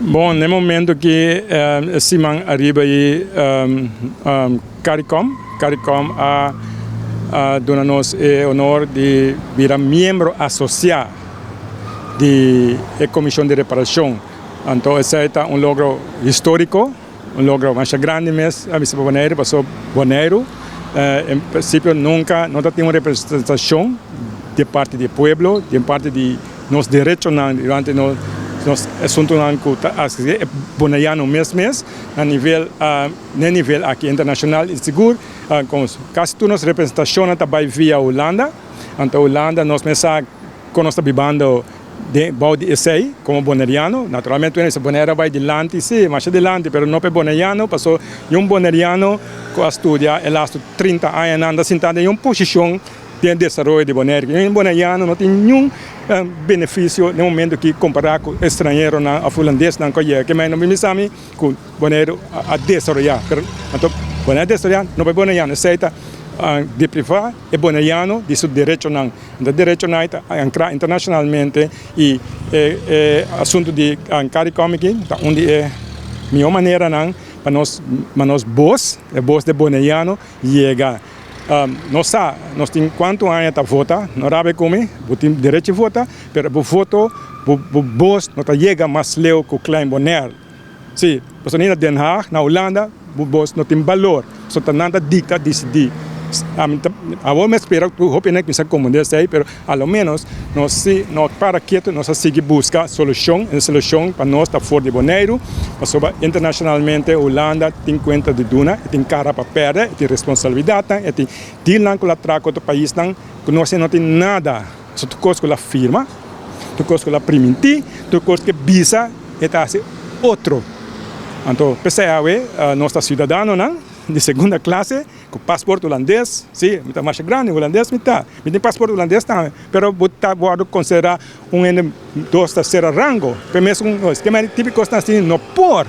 Bom, no momento que Simão arriba aí CARICOM dona-nos o honor de virar membro associado da Comissão de Reparação. Então, esse é um logro histórico, um logro mais grande mesmo, a Missa Bonaire, passou Bonaire. Em princípio, nunca tem uma representação de parte do povo, de parte de nossos direitos durante nos assuntos que bonaiano mesmo, a nível aqui internacional e seguro, com quase todas as representações também via Holanda. Então, Holanda nós começamos com nós vivendo de ESEI como bonaiano. Naturalmente, esse bonaire vai adiante, sim, mais adiante, mas não é bonaiano, passou bonaiano que estuda há 30 anos, anda sentado em uma posição de desenvolvimento de bonaire. Um bonaiano não tem nenhum benefício no momento que comparar com estrangeiro na holandês na coisa que mais não me sabe com bonaire a desenvolver. Então, bonaire desenvolver não é bonaiano, aceita de privado e bonaiano de seu direito não, de direito não é internacionalmente e assunto de CARICOM aqui, onde é minha maneira não para nós voz de bonaiano chega. Nós temos quanto anos para votar, não sabe como, temos direito de votar, mas o voto, o voz não chega mais leu que o Klein Bonaire. Sim, porque na Den Haag, na Holanda, o voz não tem valor, só está nada dicta decidir. Agora me espero que o PNEC me comandar aí, mas ao menos nós para quieto, nós seguimos buscar solução para nós estar fora de Bonaire, mas internacionalmente a Holanda tem conta de duna, tem cara para perder, tem responsabilidade, tem dilan com a traca do país, que nós não tem nada, só tu coisa com a firma, tu coisa com a primiti, tu coisa que visa, é outro. Então, PCAW, nosso cidadão, de segunda classe, com passaporte holandês, sim, está mais grande, holandês, tem passaporte holandês também, mas pode considerar um dos terceiro rango, pelo menos um esquema típico assim, não por